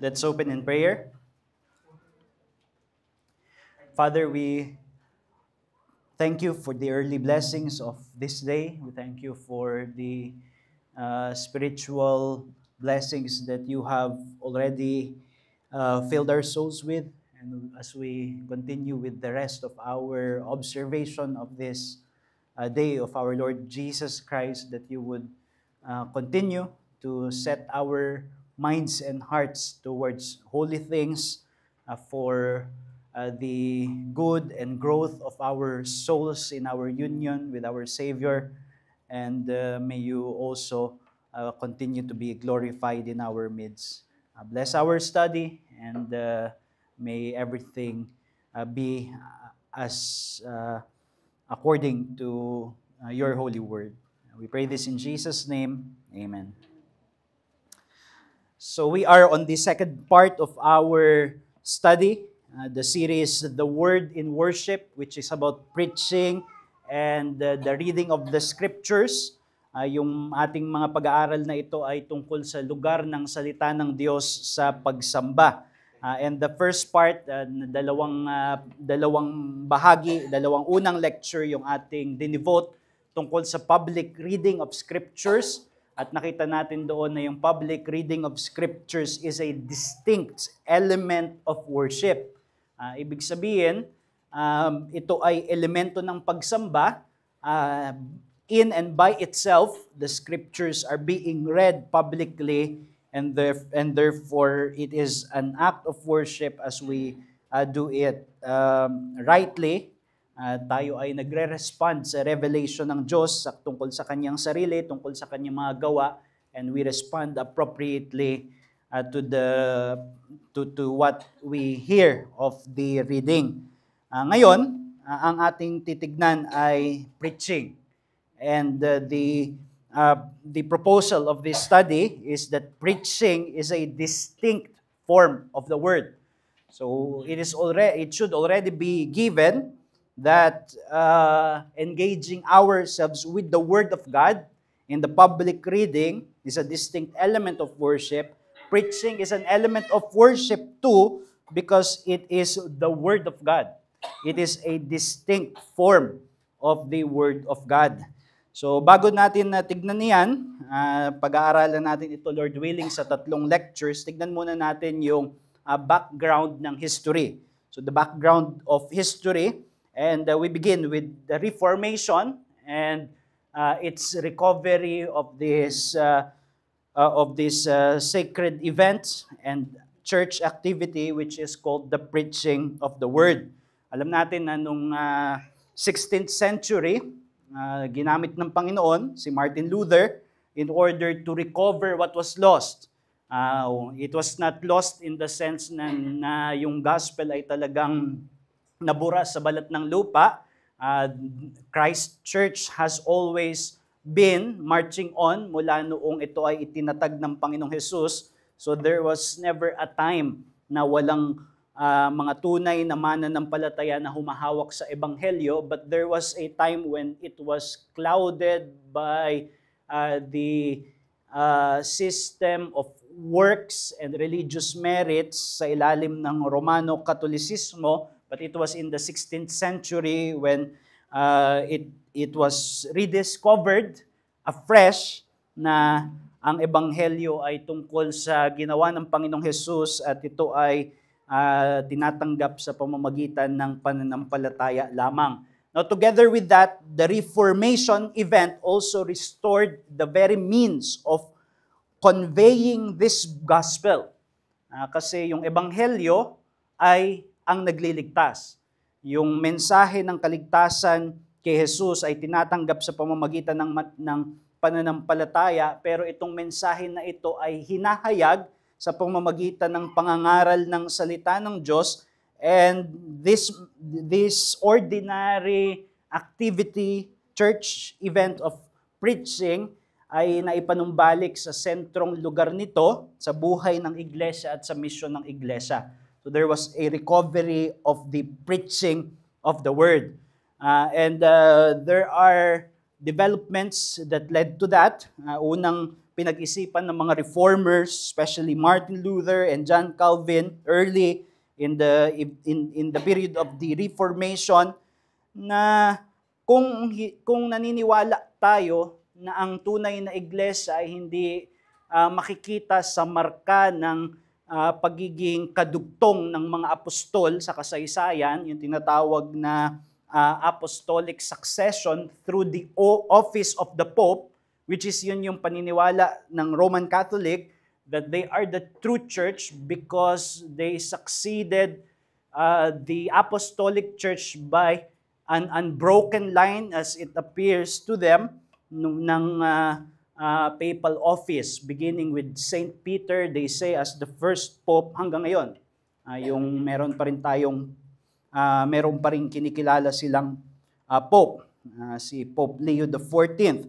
Let's open in prayer. Father, we thank you for the early blessings of this day. We thank you for the spiritual blessings that you have already filled our souls with. And as we continue with the rest of our observation of this day of our Lord Jesus Christ, that you would continue to set our minds and hearts towards holy things for the good and growth of our souls in our union with our Savior. And may you also continue to be glorified in our midst. Bless our study, and may everything be as according to your holy word. We pray this in Jesus' name. Amen. So we are on the second part of our study, the series The Word in Worship, which is about preaching and the reading of the scriptures. Yung ating mga pag-aaral na ito ay tungkol sa lugar ng salita ng Diyos sa pagsamba. And the first part, dalawang bahagi, dalawang unang lecture yung ating dinevote tungkol sa public reading of scriptures. At nakita natin doon na yung public reading of scriptures is a distinct element of worship. Ibig sabihin, ito ay elemento ng pagsamba. In and by itself, the scriptures are being read publicly, and therefore it is an act of worship as we do it rightly. Tayo ay nagre-respond sa revelation ng Diyos tungkol sa kanyang sarili, tungkol sa kanyang mga gawa, and we respond appropriately to what we hear of the reading. Ngayon, ang ating titignan ay preaching. And the proposal of this study is that preaching is a distinct form of the word. So it should already be given that engaging ourselves with the Word of God in the public reading is a distinct element of worship. Preaching is an element of worship too, because it is the Word of God. It is a distinct form of the Word of God. So bago natin tignan niyan, pag-aaralan natin ito, Lord willing, sa 3 lectures, tignan muna natin yung background ng history. So the background of history, and we begin with the Reformation and its recovery of this sacred event and church activity, which is called the preaching of the word. Alam natin na nung 16th century, ginamit ng Panginoon si Martin Luther in order to recover what was lost. It was not lost in the sense na yung gospel ay talagang nabura sa balat ng lupa. Christ Church has always been marching on mula noong ito ay itinatag ng Panginoong Jesus. So there was never a time na walang mga tunay na mananampalataya na humahawak sa ebanghelyo, but there was a time when it was clouded by the system of works and religious merits sa ilalim ng Romano Katolisismo. But it was in the 16th century when it was rediscovered afresh na ang ebanghelyo ay tungkol sa ginawa ng Panginoong Jesus, at ito ay tinatanggap sa pamamagitan ng pananampalataya lamang. Now, together with that, the Reformation event also restored the very means of conveying this gospel. Kasi yung ebanghelyo ay ang nagliligtas. Yung mensahe ng kaligtasan kay Jesus ay tinatanggap sa pamamagitan ng pananampalataya, pero itong mensahe na ito ay hinahayag sa pamamagitan ng pangangaral ng salita ng Diyos, and this ordinary activity, church event of preaching, ay naipanumbalik sa sentrong lugar nito sa buhay ng iglesia at sa misyon ng iglesia. So there was a recovery of the preaching of the word. And there are developments that led to that. Unang pinag-isipan ng mga reformers, especially Martin Luther and John Calvin early in the period of the Reformation, na kung naniniwala tayo na ang tunay na iglesia ay hindi makikita sa marka ng pagiging kadugtong ng mga apostol sa kasaysayan, yung tinatawag na apostolic succession through the office of the Pope, which is yun yung paniniwala ng Roman Catholic, that they are the true church because they succeeded the apostolic church by an unbroken line as it appears to them ng papal office, beginning with Saint Peter, they say, as the first pope hanggang ngayon. Yung meron pa rin kinikilala silang pope, si Pope Leo XIV.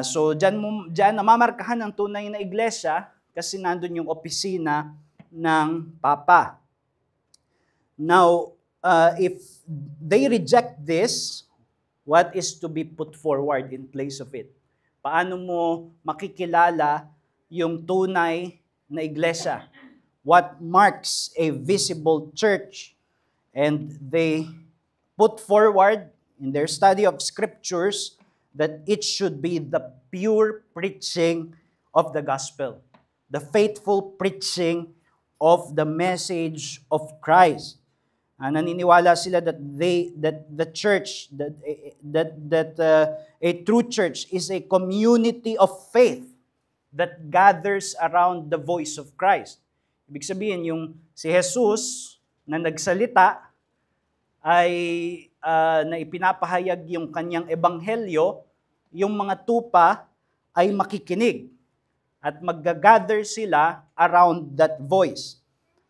So diyan namamarkahan ang tunay na iglesia kasi nandun yung opisina ng Papa. Now, if they reject this, what is to be put forward in place of it? Paano mo makikilala yung tunay na iglesia? What marks a visible church? And they put forward in their study of scriptures that it should be the pure preaching of the gospel, the faithful preaching of the message of Christ. Naniniwala sila that the church, a true church is a community of faith that gathers around the voice of Christ. Ibig sabihin, yung si Jesus na nagsalita ay na ipinapahayag yung kanyang ebanghelyo, yung mga tupa ay makikinig at maggagather sila around that voice.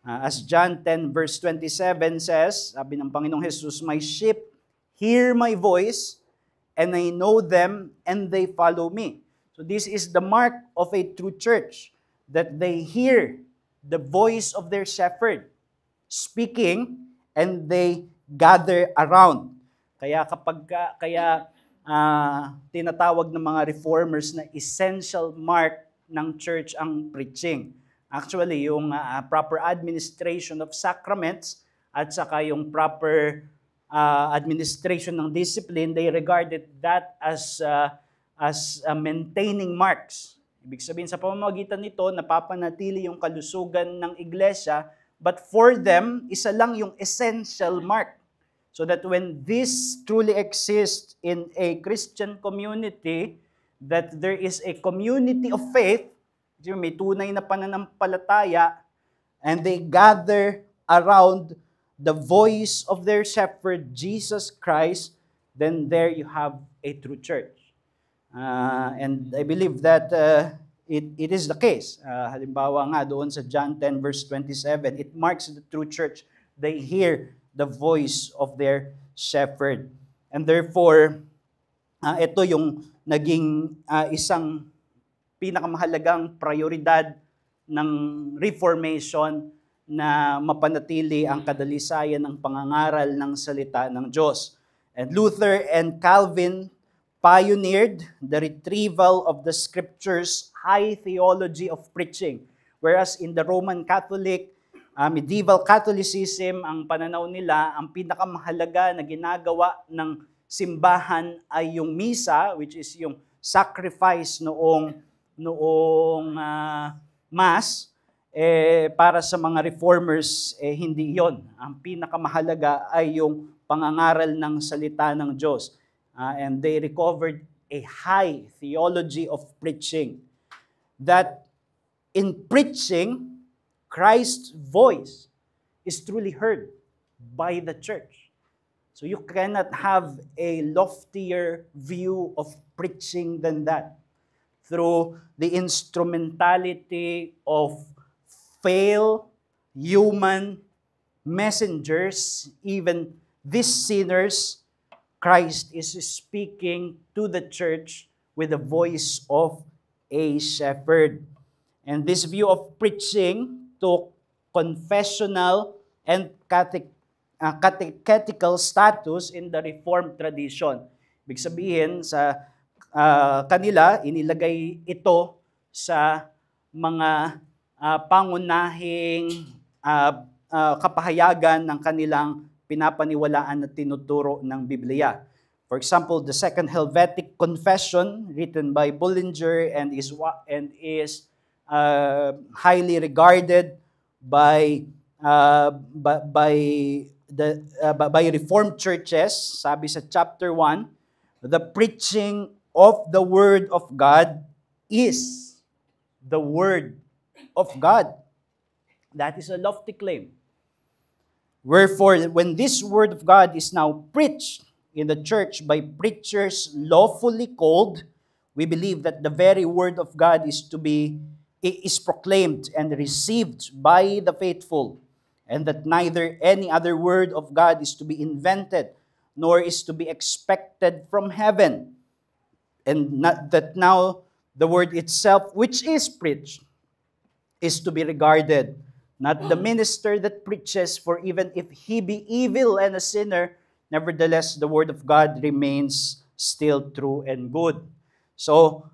As John 10 verse 27 says, sabi ng Panginoong Jesus, "My sheep hear my voice, and I know them, and they follow me." So this is the mark of a true church, that they hear the voice of their shepherd speaking, and they gather around. Kaya tinatawag ng mga reformers na essential mark ng church ang preaching. Actually, yung proper administration of sacraments at saka yung proper administration ng discipline, they regarded that as maintaining marks. Ibig sabihin, sa pamamagitan nito, napapanatili yung kalusugan ng iglesia, but for them, isa lang yung essential mark. So that when this truly exists in a Christian community, that there is a community of faith, may tunay na pananampalataya, and they gather around the voice of their shepherd, Jesus Christ, then there you have a true church. And I believe that it is the case. Halimbawa nga doon sa John 10 verse 27, it marks the true church. They hear the voice of their shepherd. And therefore, ito yung naging isang pinakamahalagang prioridad ng Reformation na mapanatili ang kadalisayan ng pangangaral ng salita ng Diyos. And Luther and Calvin pioneered the retrieval of the Scriptures' high theology of preaching. Whereas in the Roman Catholic, medieval Catholicism, ang pananaw nila, ang pinakamahalaga na ginagawa ng simbahan ay yung misa, which is yung sacrifice noong Mass. Para sa mga reformers, hindi yon. Ang pinakamahalaga ay yung pangangaral ng salita ng Diyos. And they recovered a high theology of preaching. That in preaching, Christ's voice is truly heard by the church. So you cannot have a loftier view of preaching than that. Through the instrumentality of fail human messengers, even these sinners, Christ is speaking to the church with the voice of a shepherd. And this view of preaching took confessional and catechetical status in the Reformed tradition. Ibig sabihin, sa kanila, inilagay ito sa mga pangunahing kapahayagan ng kanilang pinapaniwalaan at tinuturo ng Biblia. For example, the Second Helvetic Confession written by Bullinger and is highly regarded by Reformed churches. Sabi sa chapter 1, the preaching of the Word of God is the Word of God. That is a lofty claim. Wherefore, when this Word of God is now preached in the church by preachers lawfully called, we believe that the very Word of God is proclaimed and received by the faithful, and that neither any other word of God is to be invented, nor is to be expected from heaven, and not that now the word itself, which is preached, is to be regarded, not the minister that preaches, for even if he be evil and a sinner, nevertheless the word of God remains still true and good. So,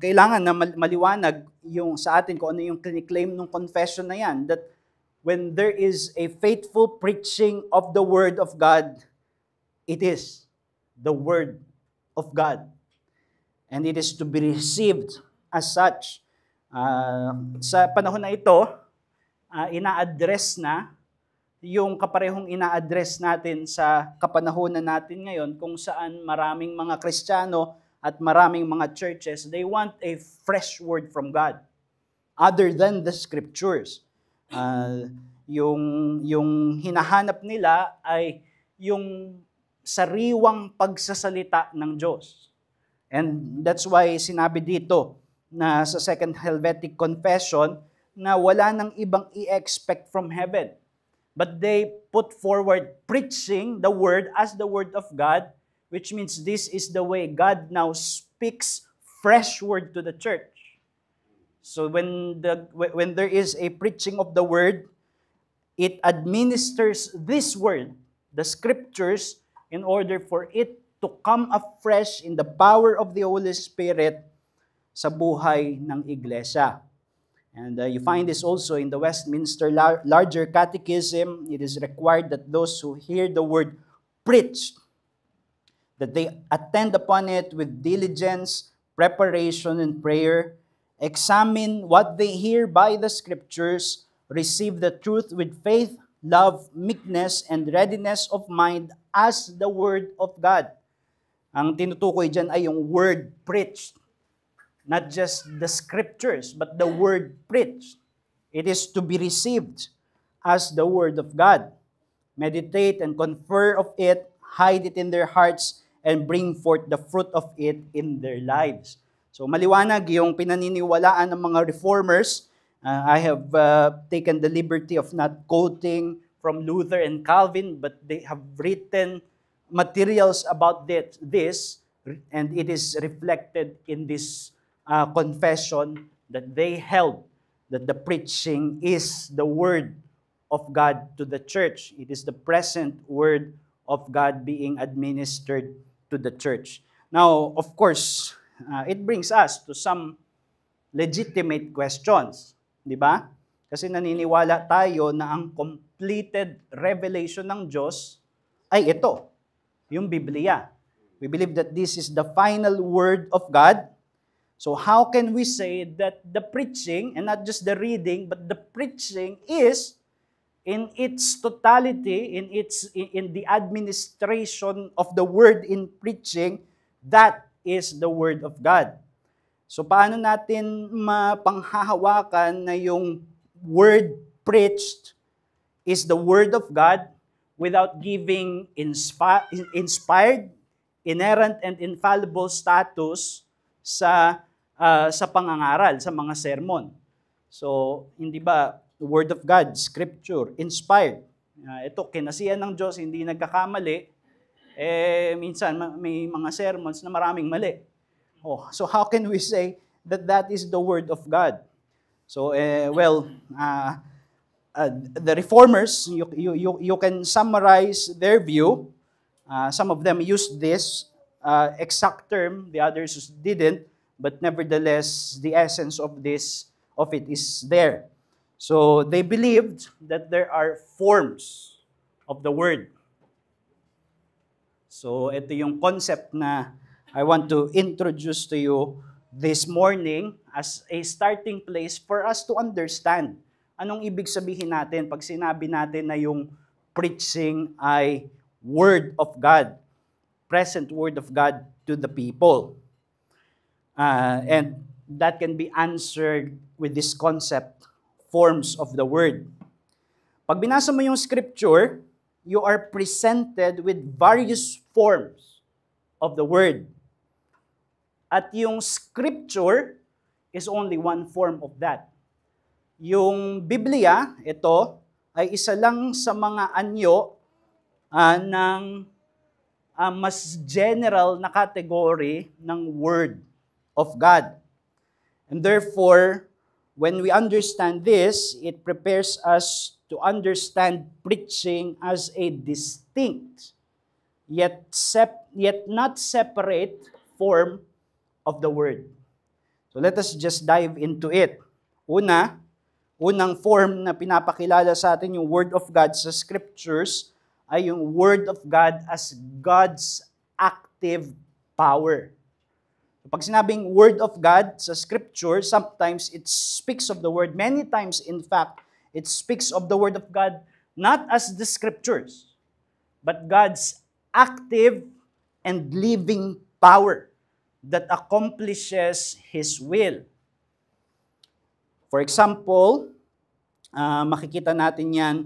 kailangan na maliwanag yung sa atin kung ano yung claim ng confession na yan, that when there is a faithful preaching of the Word of God, it is the Word of God. And it is to be received as such. Sa panahon na ito, ina-address na yung kaparehong ina-address natin sa kapanahonan natin ngayon, kung saan maraming mga Kristiyano at maraming mga churches, they want a fresh word from God other than the Scriptures. Yung hinahanap nila ay yung sariwang pagsasalita ng Diyos. And that's why sinabi dito na sa Second Helvetic Confession na wala nang ibang i-expect from heaven. But they put forward preaching the Word as the Word of God, which means this is the way God now speaks fresh word to the church. So when there is a preaching of the Word, it administers this Word, the Scriptures, in order for it to come afresh in the power of the Holy Spirit sa buhay ng iglesia. And you find this also in the Westminster Larger Catechism. It is required that those who hear the Word preached, that they attend upon it with diligence, preparation, and prayer, examine what they hear by the Scriptures, receive the truth with faith, love, meekness, and readiness of mind as the Word of God. Ang tinutukoy dyan ay yung Word preached. Not just the Scriptures, but the Word preached. It is to be received as the Word of God. Meditate and confer of it, hide it in their hearts, and bring forth the fruit of it in their lives. So maliwanag yung pinaniniwalaan ng mga reformers. I have taken the liberty of not quoting from Luther and Calvin, but they have written materials about this, and it is reflected in this confession that they held that the preaching is the Word of God to the church. It is the present Word of God being administered to the church. Now, of course, it brings us to some legitimate questions, di ba? Kasi naniniwala tayo na ang completed revelation ng Diyos ay ito, yung Biblia. We believe that this is the final Word of God. So how can we say that the preaching, and not just the reading, but the preaching is in its totality, in the administration of the word in preaching, that is the Word of God. So paano natin mapanghahawakan na yung word preached is the Word of God without giving inspired, inerrant, and infallible status sa pangangaral, sa mga sermon. So, hindi ba, the Word of God, Scripture, inspired. Ito, kinasihan ng Diyos, hindi nagkakamali. Minsan, may mga sermons na maraming mali. So how can we say that that is the Word of God? So, the reformers, you can summarize their view. Some of them used this exact term, the others didn't. but nevertheless, the essence of it is there. So they believed that there are forms of the word. So ito yung concept na I want to introduce to you this morning as a starting place for us to understand anong ibig sabihin natin pag sinabi natin na yung preaching ay Word of God, present Word of God to the people. And that can be answered with this concept, forms of the Word. Pag binasa mo yung scripture, you are presented with various forms of the Word. At yung scripture is only one form of that. Yung Biblia, ito, ay isa lang sa mga anyo ng mas general na category ng Word of God. And therefore, when we understand this, it prepares us to understand preaching as a distinct, yet not separate form of the Word. So let us just dive into it. Unang form na pinapakilala sa atin yung Word of God sa Scriptures ay yung Word of God as God's active power. So pag sinabing Word of God sa Scripture, sometimes it speaks of the Word. Many times, in fact, it speaks of the Word of God not as the Scriptures, but God's active and living power that accomplishes His will. For example, makikita natin yan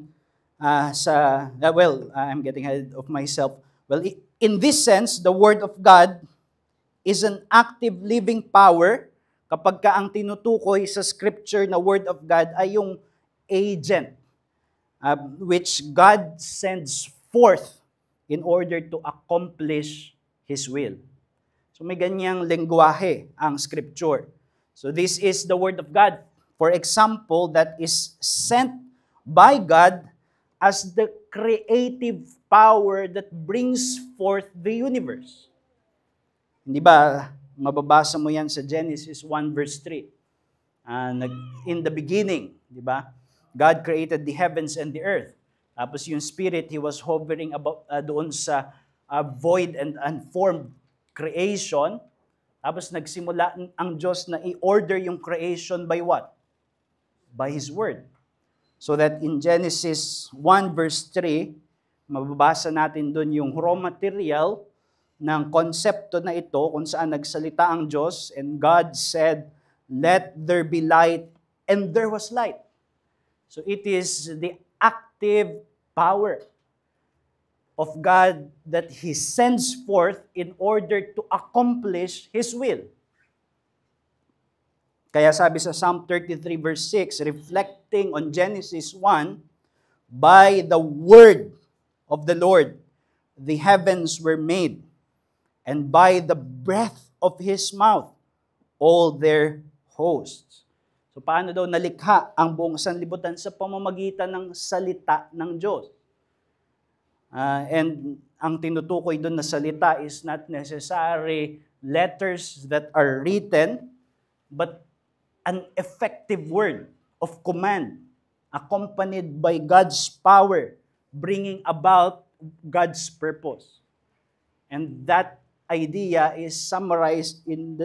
I'm getting ahead of myself. Well, in this sense, the Word of God is an active living power kapag ka ang tinutukoy sa Scripture na Word of God ay yung agent which God sends forth in order to accomplish His will. So may ganyang lengguwahe ang Scripture. So this is the Word of God, for example, that is sent by God as the creative power that brings forth the universe. Hindi ba, mababasa mo yan sa Genesis 1 verse 3. In the beginning, di ba? God created the heavens and the earth. Tapos yung Spirit, He was hovering about doon sa void and unformed creation. Tapos nagsimula ang Diyos na i-order yung creation by what? By His Word. So that in Genesis 1 verse 3, mababasa natin doon yung raw material ng konsepto na ito kung saan nagsalita ang Diyos, and God said, "Let there be light," and there was light. So it is the active power of God that He sends forth in order to accomplish His will. Kaya sabi sa Psalm 33 verse 6, reflecting on Genesis 1, "By the word of the Lord the heavens were made, and by the breath of His mouth all their hosts." So paano daw nalikha ang buong sanlibutan? Sa pamamagitan ng salita ng Diyos. And ang tinutukoy doon na salita is not necessarily letters that are written, but an effective word of command accompanied by God's power, bringing about God's purpose. And that idea is summarized in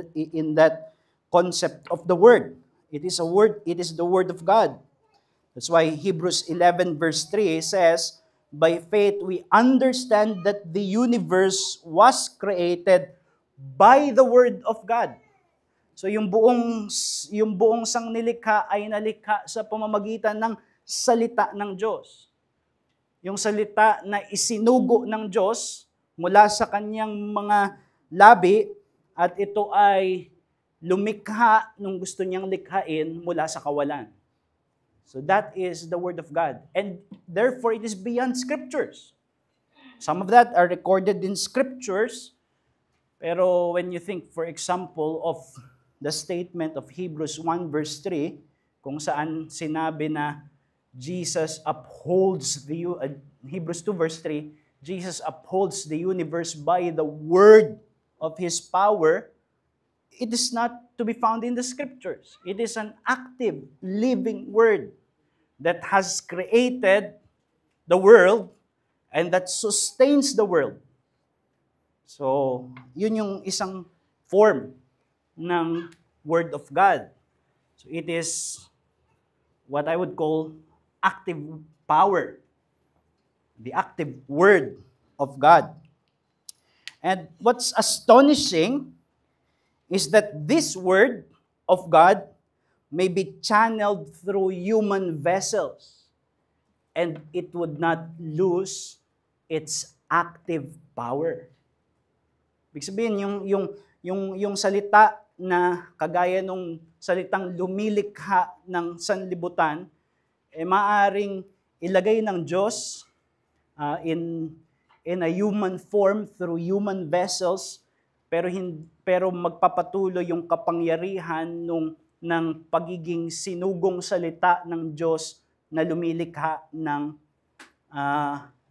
that concept of the word. It is a word, it is the word of God. That's why Hebrews 11 verse 3 says, "By faith we understand that the universe was created by the word of God." So yung buong sangnilikha ay nalikha sa pamamagitan ng salita ng Diyos. Yung salita na isinugo ng Diyos mula sa kanyang mga labi, at ito ay lumikha nung gusto niyang likhain mula sa kawalan. So that is the Word of God. And therefore, it is beyond Scriptures. Some of that are recorded in Scriptures, pero when you think, for example, of the statement of Hebrews 1 verse 3, kung saan sinabi na Jesus upholds Hebrews 2 verse 3, Jesus upholds the universe by the word of His power. it is not to be found in the scriptures. It is an active, living word that has created the world and that sustains the world. So, yun yung isang form ng Word of God. So, it is what I would call active power. The active Word of God. And what's astonishing is that this Word of God may be channeled through human vessels and it would not lose its active power. Ibig sabihin, yung salita na kagaya nung salitang lumilikha ng sanlibutan, maaring ilagay ng Diyos in a human form through human vessels, pero magpapatuloy yung kapangyarihan ng pagiging sinugong salita ng Diyos na lumilikha ng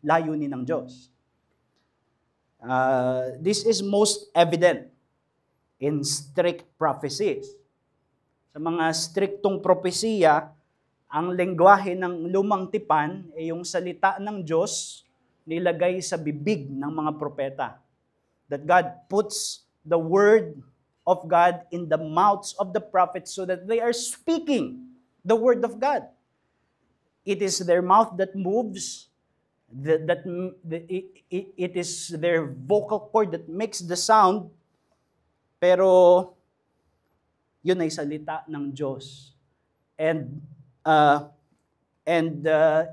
layunin ng Diyos. This is most evident in strict prophecies. Sa mga striktong propesiya, ang lengguwahe ng lumang tipan ay yung salita ng Diyos nilagay sa bibig ng mga propeta. That God puts the word of God in the mouths of the prophets so that they are speaking the word of God. It is their mouth that moves, it is their vocal cord that makes the sound, pero yun ay salita ng Diyos. And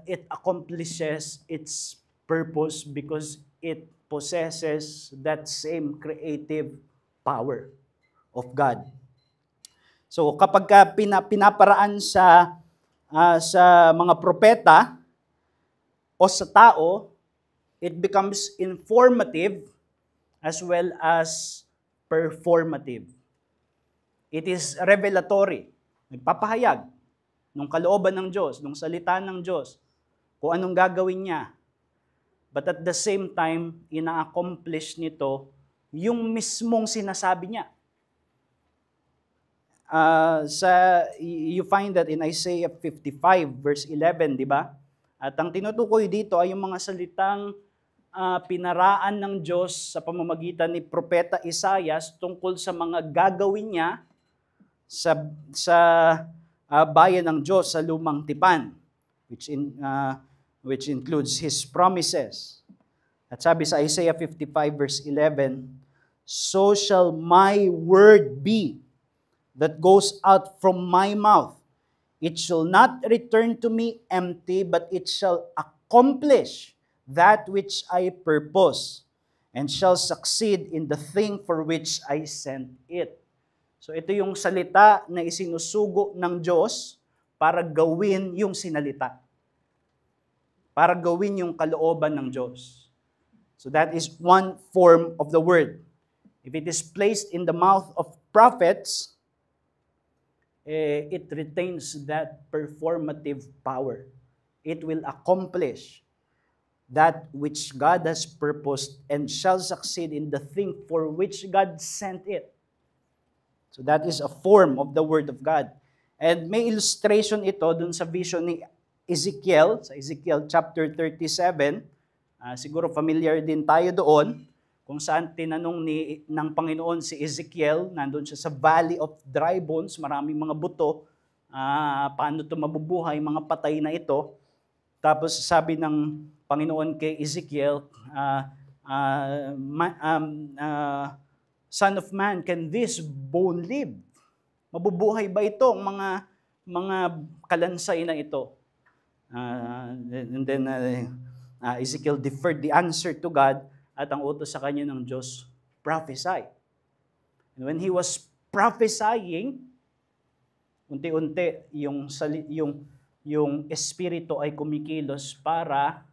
it accomplishes its purpose because it possesses that same creative power of God. So kapag pinaparaan sa mga propeta o sa tao, it becomes informative as well as performative. It is revelatory. Nagpapahayag ng kalooban ng Diyos, ng salita ng Diyos, kung anong gagawin niya. But at the same time, ina-accomplish nito yung mismong sinasabi niya. You find that in Isaiah 55 verse 11, di ba? At ang tinutukoy dito ay yung mga salitang pinaraan ng Diyos sa pamamagitan ni Propeta Isaias tungkol sa mga gagawin niya sa bayan ng Diyos sa lumang tipan, which includes His promises. At sabi sa Isaiah 55 verse 11, "So shall my word be that goes out from my mouth. It shall not return to me empty, but it shall accomplish that which I purpose, and shall succeed in the thing for which I sent it." So ito yung salita na isinusugo ng Diyos para gawin yung sinalita. Para gawin yung kalooban ng Diyos. So that is one form of the word. If it is placed in the mouth of prophets, it retains that performative power. It will accomplish that which God has purposed and shall succeed in the thing for which God sent it. So that is a form of the Word of God. And may illustration ito dun sa vision ni Ezekiel, sa Ezekiel chapter 37. Siguro familiar din tayo doon, kung saan tinanong ng Panginoon si Ezekiel, nandun siya sa Valley of Dry Bones, maraming mga buto, paano ito mabubuhay, mga patay na ito. Tapos sabi ng Panginoon kay Ezekiel, "Son of man, can this bone live?" Mabubuhay ba ito ang mga kalansay na ito? And then Ezekiel deferred the answer to God, at ang utos sa kanya ng Diyos, prophesy. And when he was prophesying, unti-unti yung espiritu ay kumikilos para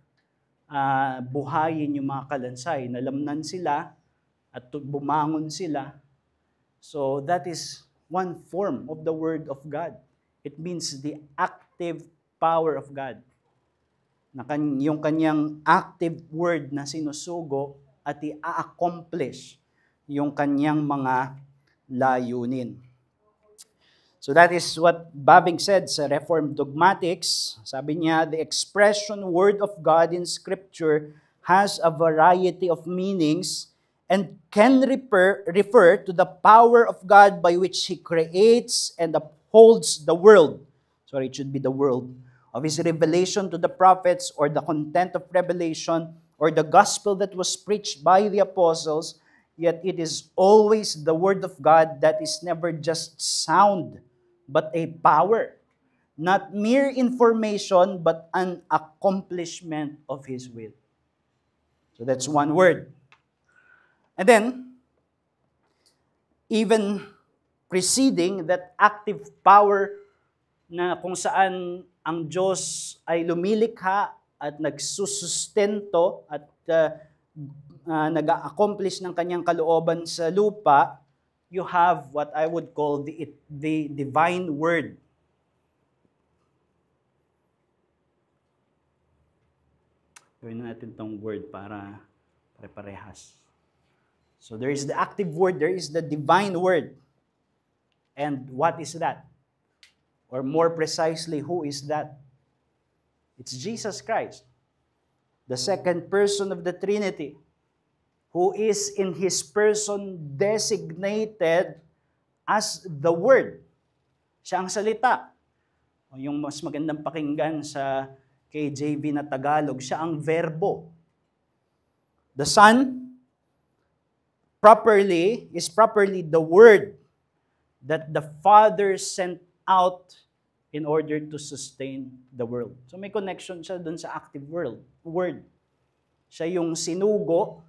buhayin yung mga kalansay. Nalamnan sila at bumangon sila. So that is one form of the Word of God. It means the active power of God. Yung kanyang active word na sinusugo at i-accomplish yung kanyang mga layunin. So that is what Bavinck said sa Reformed Dogmatics. Sabi niya, the expression Word of God in Scripture has a variety of meanings and can refer to the power of God by which He creates and upholds the world. Sorry, it should be the world. Of His revelation to the prophets, or the content of revelation, or the gospel that was preached by the apostles, yet it is always the Word of God that is never just sound, but a power. Not mere information, but an accomplishment of His will. So that's one word. And then, even preceding that active power na kung saan ang Diyos ay lumilikha at nagsusustento at nag-accomplish ng kanyang kalooban sa lupa, you have what I would call the divine word. Gawin natin itong word para pare-parehas. So there is the active word, there is the divine word. And what is that? Or more precisely, who is that? It's Jesus Christ, the second person of the Trinity, who is in His person designated as the Word. Siya ang salita. O yung mas magandang pakinggan sa KJV na Tagalog, siya ang verbo. The Son is properly the Word that the Father sent out in order to sustain the world. So may connection siya dun sa active word. Siya yung sinugo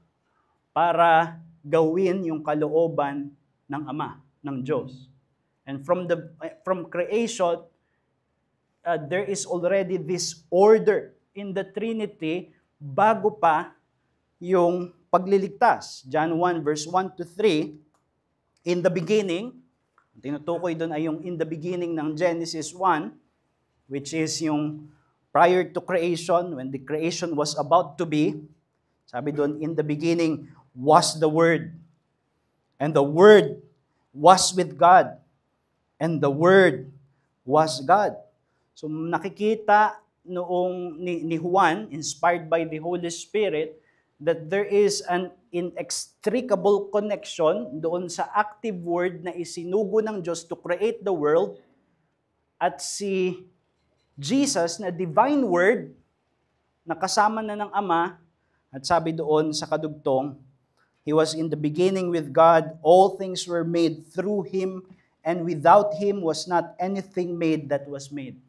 para gawin yung kalooban ng Ama, ng Diyos. And from creation, there is already this order in the Trinity bago pa yung pagliligtas. John 1 verse 1 to 3, in the beginning, tinutukoy doon ay yung in the beginning ng Genesis 1, which is yung prior to creation, when the creation was about to be. Sabi doon, in the beginning was the Word, and the Word was with God, and the Word was God. So nakikita noong ni Juan, inspired by the Holy Spirit, that there is an inextricable connection doon sa active word na isinugo ng Diyos to create the world, at si Jesus na divine word na kasama na ng Ama, at sabi doon sa kadugtong, He was in the beginning with God, all things were made through Him, and without Him was not anything made that was made.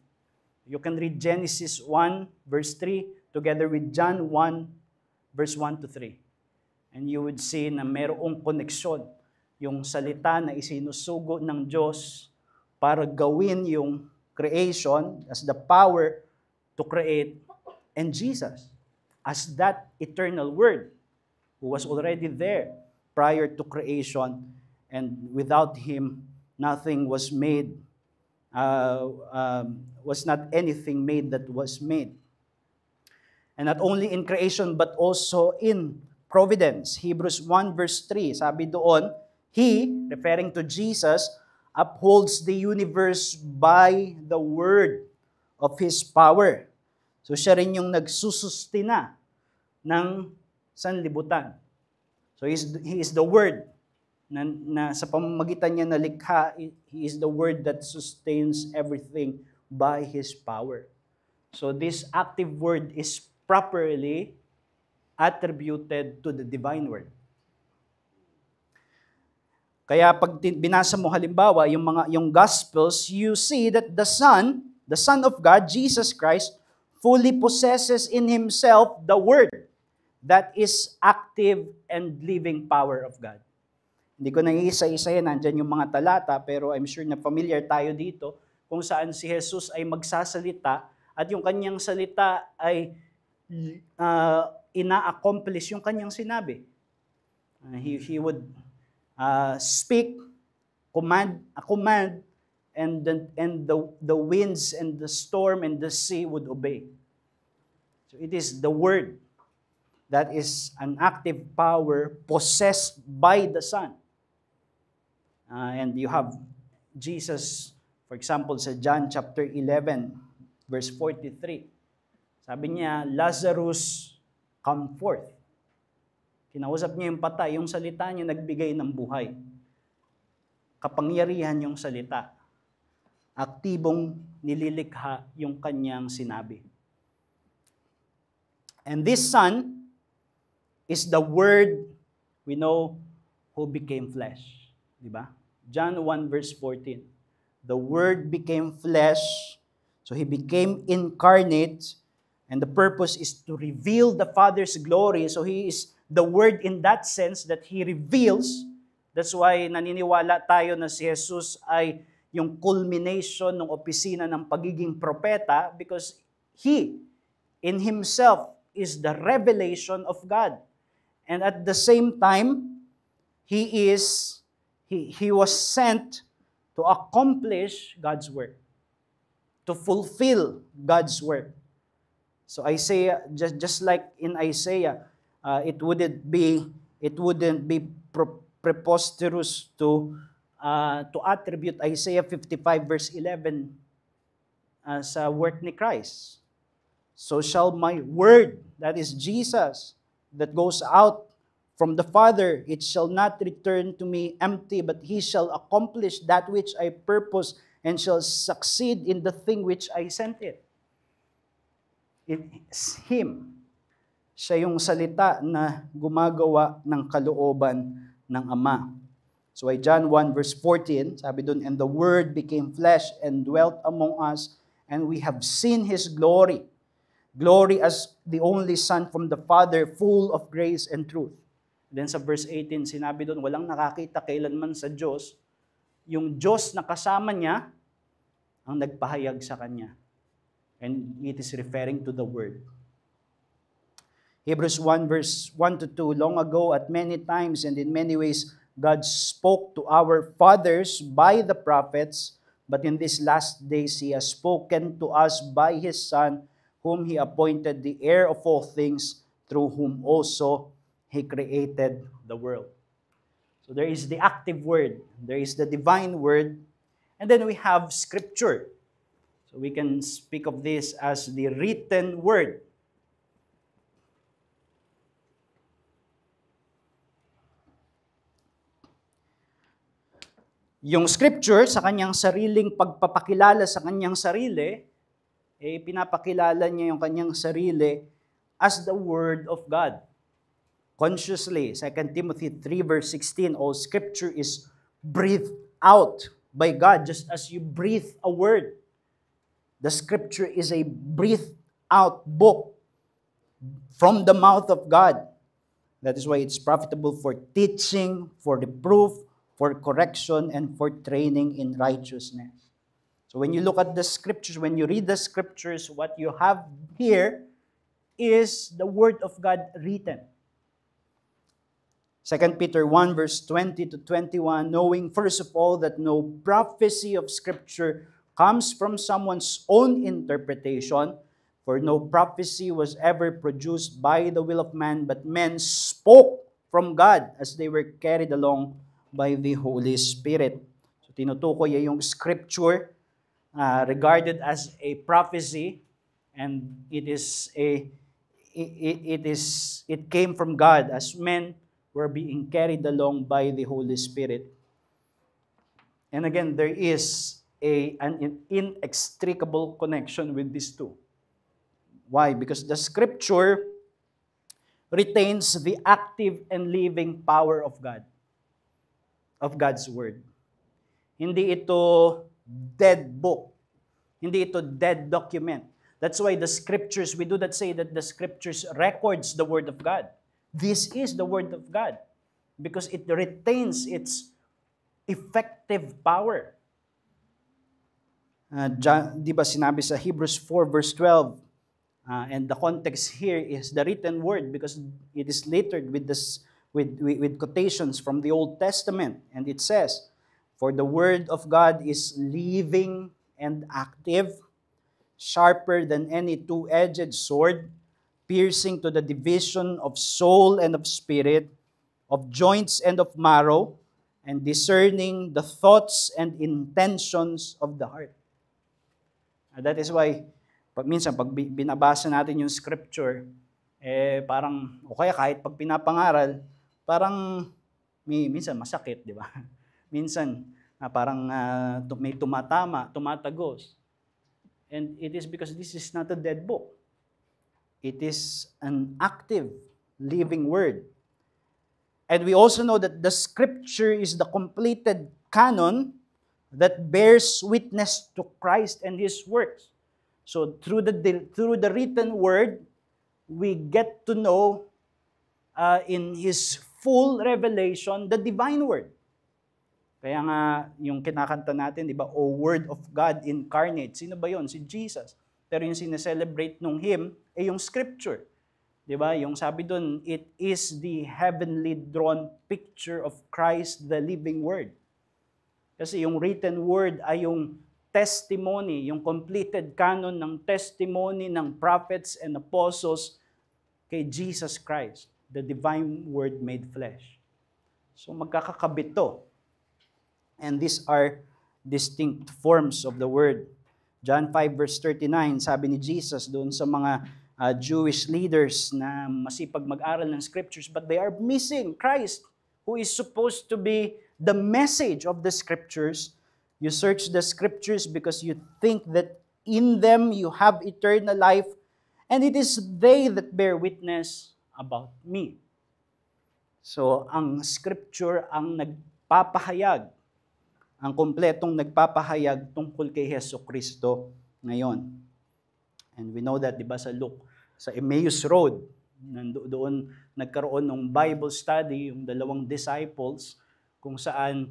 You can read Genesis 1 verse 3 together with John 1 verse 1 to 3. And you would see na mayroong koneksyon yung salita na isinusugo ng Diyos para gawin yung creation as the power to create, and Jesus as that eternal Word who was already there prior to creation, and without Him nothing was made, was not anything made that was made. And not only in creation, but also in providence. Hebrews 1 verse 3, sabi doon, He, referring to Jesus, upholds the universe by the word of His power. So siya rin yung nagsusustina ng sanlibutan. So He is the Word na sa pamamagitan niya na likha, He is the Word that sustains everything by His power. So this active word is properly attributed to the divine word. Kaya pag binasa mo halimbawa yung Gospels, you see that the Son of God, Jesus Christ, fully possesses in Himself the Word that is active and living power of God. Hindi ko na iisa-isa yan, nandyan yung mga talata, pero I'm sure na familiar tayo dito kung saan si Jesus ay magsasalita at yung kanyang salita ay ina-accomplish yung kanyang sinabi. He would speak, a command, and the winds and the storm and the sea would obey. So it is the Word that is an active power possessed by the Son. And you have Jesus, for example, sa John chapter 11, verse 43. Sabi niya, Lazarus, come forth. Kinausap niya yung patay, yung salita niya nagbigay ng buhay. Kapangyarihan yung salita. Aktibong nililikha yung kanyang sinabi. And this Son is the Word we know who became flesh. Diba? John 1 verse 14. The Word became flesh, so He became incarnate, and the purpose is to reveal the Father's glory. So He is the Word in that sense that He reveals. That's why naniniwala tayo na si Jesus ay yung culmination ng opisina ng pagiging propeta, because He in Himself is the revelation of God. And at the same time, He was sent to accomplish God's work, to fulfill God's work. So Isaiah, just like in Isaiah, it wouldn't be preposterous to attribute Isaiah 55 verse 11 sa work ni Christ. So shall my word, that is Jesus, that goes out from the Father, it shall not return to me empty, but He shall accomplish that which I purpose and shall succeed in the thing which I sent it. It's Him. Siya yung salita na gumagawa ng kalooban ng Ama. So ay John 1 verse 14, sabi doon, and the Word became flesh and dwelt among us, and we have seen His glory. Glory as the only Son from the Father, full of grace and truth. Then sa verse 18, sinabi doon, walang nakakita kailanman sa Diyos. Yung Diyos na kasama niya, ang nagpahayag sa Kanya. And it is referring to the Word. Hebrews 1 verse 1 to 2, long ago at many times and in many ways, God spoke to our fathers by the prophets, but in these last days He has spoken to us by His Son, whom He appointed the heir of all things, through whom also He created the world. So there is the active Word, there is the divine Word, and then we have Scripture. So we can speak of this as the written Word. Yung Scripture, sa kanyang sariling pagpapakilala sa kanyang sarili, pinapakilala niya yung kanyang sarili as the Word of God. Consciously, 2 Timothy 3 verse 16, all Scripture is breathed out by God, just as you breathe a word. The Scripture is a breathed out book from the mouth of God. That is why it's profitable for teaching, for reproof, for correction, and for training in righteousness. So when you look at the Scriptures, when you read the Scriptures, what you have here is the Word of God written. 2 Peter 1 verse 20 to 21, knowing first of all that no prophecy of Scripture comes from someone's own interpretation, for no prophecy was ever produced by the will of man, but men spoke from God as they were carried along by the Holy Spirit. So tinutukoy yung Scripture regarded as a prophecy, and it came from God as men were being carried along by the Holy Spirit. And again, there is an inextricable connection with these two. Why? Because the Scripture retains the active and living power of God, of God's Word. Hindi ito dead book. Hindi ito dead document. That's why the Scriptures, we do not say that the Scriptures records the Word of God. This is the Word of God because it retains its effective power. Di ba sinabi sa Hebrews 4 verse 12, and the context here is the written Word because it is littered with quotations from the Old Testament. And it says, for the Word of God is living and active, sharper than any two-edged sword, piercing to the division of soul and of spirit, of joints and of marrow, and discerning the thoughts and intentions of the heart. That is why, minsan pag binabasa natin yung scripture, parang, o kaya kahit pag pinapangaral, parang minsan masakit, di ba? Minsan, parang may tumatama, tumatagos. And it is because this is not a dead book. It is an active, living word. And we also know that the scripture is the completed canon that bears witness to Christ and His works. So through the written word, we get to know in His full revelation the divine word. Kaya nga yung kinakanta natin, di ba, O Word of God incarnate. Sino ba yon? Si Jesus. Pero yung sineselebrate nung hymn ay yung scripture. Di ba? Yung sabi doon, it is the heavenly drawn picture of Christ, the living word. Kasi yung written word ay yung testimony, yung completed canon ng testimony ng prophets and apostles kay Jesus Christ, the divine word made flesh. So magkakakabit to. And these are distinct forms of the word. John 5 verse 39, sabi ni Jesus doon sa mga Jewish leaders na masipag mag-aral ng scriptures, but they are missing Christ, who is supposed to be the message of the scriptures. You search the scriptures because you think that in them you have eternal life, and it is they that bear witness about me. So, ang scripture ang nagpapahayag, ang kompletong nagpapahayag tungkol kay Hesus Kristo ngayon. And we know that, di ba, sa Luke, sa Emmaus Road, doon nagkaroon ng Bible study, yung dalawang disciples, kung saan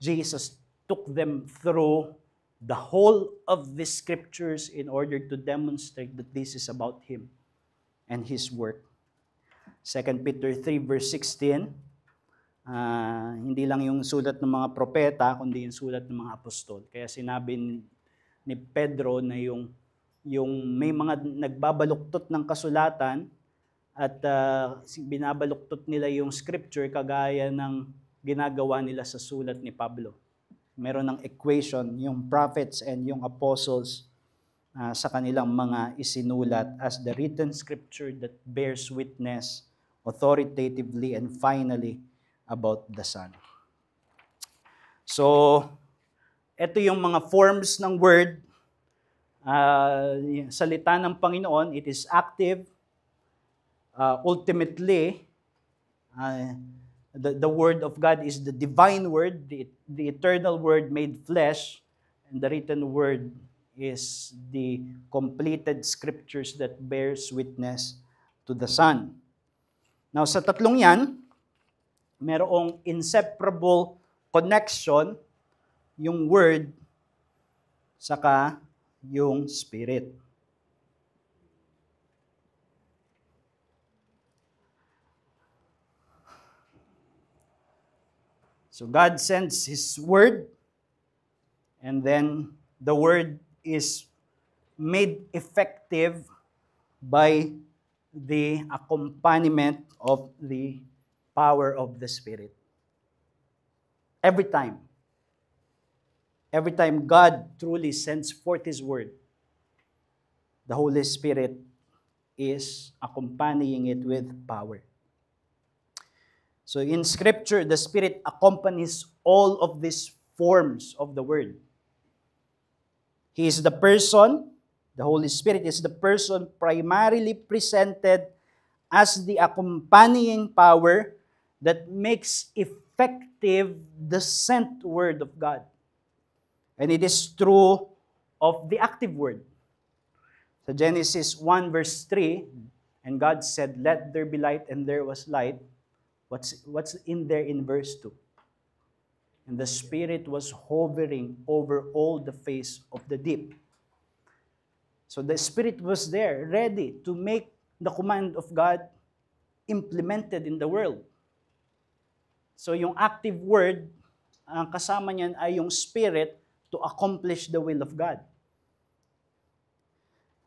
Jesus took them through the whole of the scriptures in order to demonstrate that this is about Him and His work. 2 Peter 3 verse 16, hindi lang yung sulat ng mga propeta, kundi yung sulat ng mga apostol. Kaya sinabi ni Pedro na yung may mga nagbabaluktot ng kasulatan at binabaluktot nila yung scripture kagaya ng ginagawa nila sa sulat ni Pablo. Meron ng equation, yung prophets and yung apostles sa kanilang mga isinulat as the written scripture that bears witness authoritatively and finally about the Son. So, ito yung mga forms ng word. Salita ng Panginoon, it is active. Ultimately, the Word of God is the divine Word, the eternal Word made flesh, and the written Word is the completed scriptures that bears witness to the Son. Now, sa tatlong yan, merong inseparable connection, yung Word, saka yung Spirit. So God sends His Word, and then the Word is made effective by the accompaniment of the power of the Spirit. Every time God truly sends forth His Word, the Holy Spirit is accompanying it with power. So in Scripture, the Spirit accompanies all of these forms of the Word. He is the person, the Holy Spirit is the person primarily presented as the accompanying power that makes effective the sent Word of God. And it is true of the active Word. So Genesis 1 verse 3, and God said, "Let there be light," and there was light. What's in there in verse 2? And the Spirit was hovering over all the face of the deep. So the Spirit was there, ready to make the command of God implemented in the world. So yung active word, ang kasama niyan ay yung Spirit to accomplish the will of God.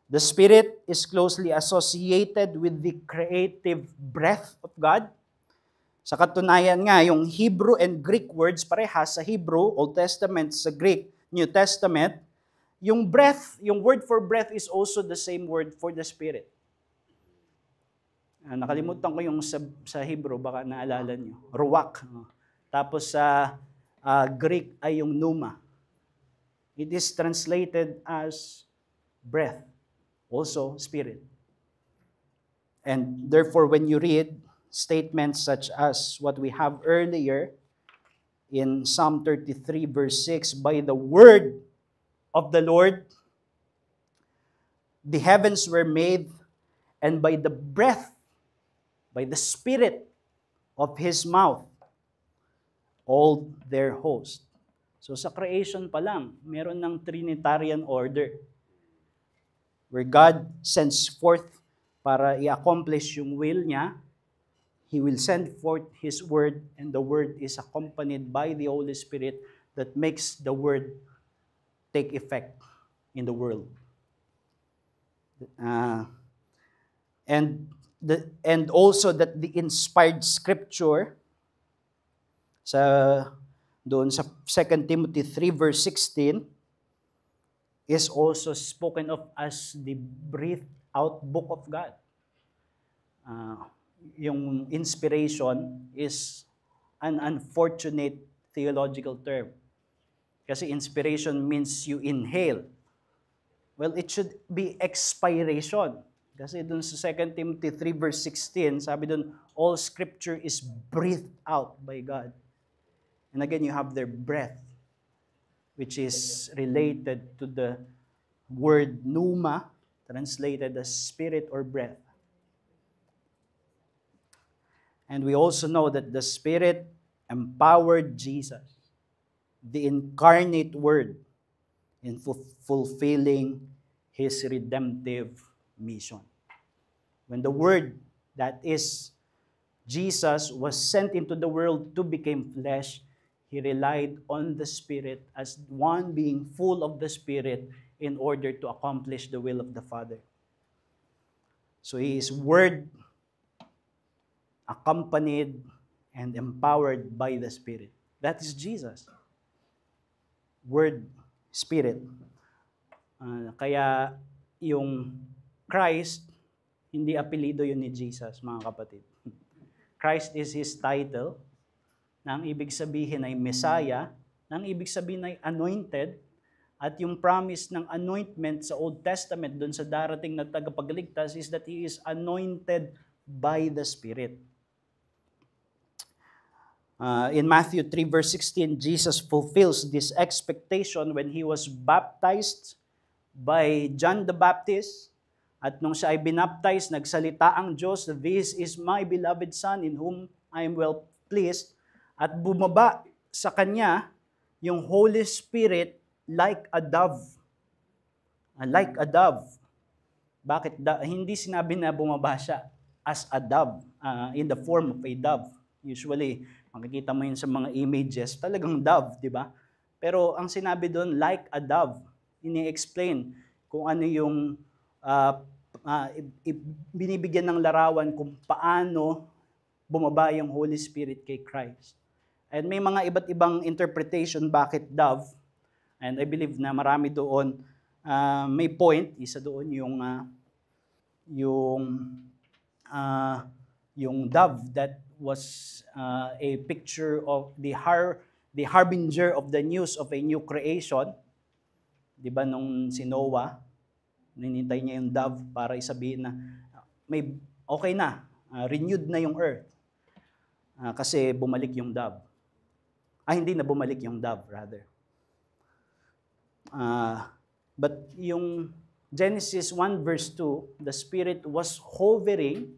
The Spirit is closely associated with the creative breath of God. Sa katunayan nga, yung Hebrew and Greek words parehas sa Hebrew, Old Testament, sa Greek, New Testament, yung breath, yung word for breath is also the same word for the Spirit. Nakalimutan ko yung sa Hebrew, baka naalala nyo. Ruach. Tapos sa Greek ay yung pneuma. It is translated as breath, also spirit. And therefore, when you read statements such as what we have earlier in Psalm 33 verse 6, by the word of the Lord, the heavens were made, and by the breath, by the spirit of His mouth, all their host. So sa creation pa lang, meron ng Trinitarian order where God sends forth para i-accomplish yung will niya. He will send forth His word, and the word is accompanied by the Holy Spirit that makes the word take effect in the world. And also that the inspired scripture doon sa 2 Timothy 3 verse 16 is also spoken of as the breathed out book of God. Yung inspiration is an unfortunate theological term. Kasi inspiration means you inhale. Well, it should be expiration. Kasi dun sa 2 Timothy 3 verse 16, sabi dun, all scripture is breathed out by God. And again, you have their breath, which is related to the word pneuma, translated as spirit or breath. And we also know that the Spirit empowered Jesus, the incarnate Word, in fulfilling His redemptive mission. When the Word, that is Jesus, was sent into the world to become flesh, He relied on the Spirit as one being full of the Spirit in order to accomplish the will of the Father. So He is Word, accompanied and empowered by the Spirit. That is Jesus. Word, Spirit. Kaya yung Christ, hindi apelido yun ni Jesus, mga kapatid. Christ is His title, na ang ibig sabihin ay Messiah, na ang ibig sabihin ay anointed, at yung promise ng anointment sa Old Testament doon sa darating na tagapagligtas is that He is anointed by the Spirit. In Matthew 3 verse 16, Jesus fulfills this expectation when He was baptized by John the Baptist. At nung siya ay binaptize, nagsalita ang Diyos, "This is my beloved Son in whom I am well pleased." At bumaba sa Kanya yung Holy Spirit like a dove. Like a dove. Bakit? Hindi sinabi na bumaba siya as a dove, in the form of a dove. Usually, makikita mo yun sa mga images, talagang dove, di ba? Pero ang sinabi doon, like a dove, ini-explain kung ano yung binibigyan ng larawan kung paano bumaba yung Holy Spirit kay Christ. And may mga iba't ibang interpretation bakit dove, and I believe na marami doon may point, isa doon yung dove that was a picture of the harbinger of the news of a new creation. Di ba nung si Noah, ninintay niya yung dove para isabihin na okay na, renewed na yung earth. Kasi bumalik yung dove. Hindi na bumalik yung dove, rather. But yung Genesis 1 verse 2, the Spirit was hovering.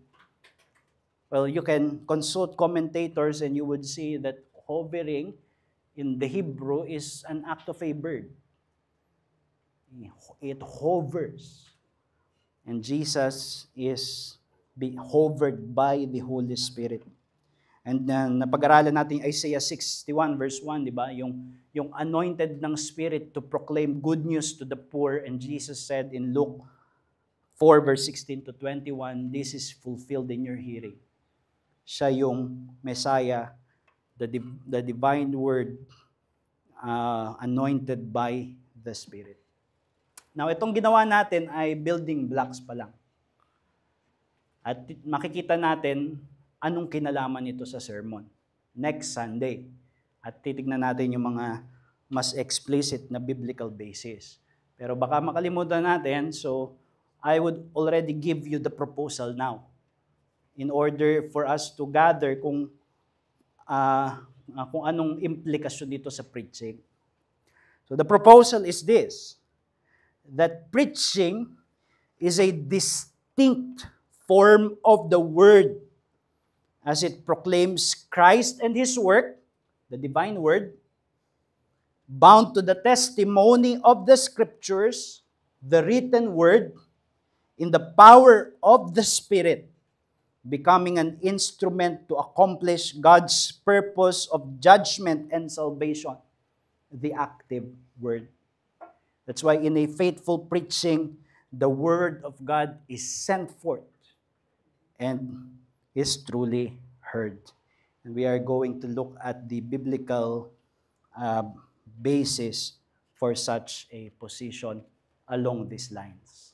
Well, you can consult commentators and you would see that hovering in the Hebrew is an act of a bird. It hovers. And Jesus is hovered by the Holy Spirit. And napag-aralan natin Isaiah 61 verse 1, di ba? Yung anointed ng Spirit to proclaim good news to the poor. And Jesus said in Luke 4 verse 16 to 21, this is fulfilled in your hearing. siya yung Messiah, the divine word, anointed by the Spirit. Now, itong ginawa natin ay building blocks pa lang. At makikita natin anong kinalaman nito sa sermon next Sunday. At titignan natin yung mga mas explicit na biblical basis. Pero baka makalimutan natin, so I would already give you the proposal now in order for us to gather kung anong implikasyon dito sa preaching. So the proposal is this, that preaching is a distinct form of the word as it proclaims Christ and His work, the divine word, bound to the testimony of the Scriptures, the written word, in the power of the Spirit, becoming an instrument to accomplish God's purpose of judgment and salvation, the active word. That's why in a faithful preaching, the word of God is sent forth and is truly heard. And we are going to look at the biblical basis for such a position along these lines.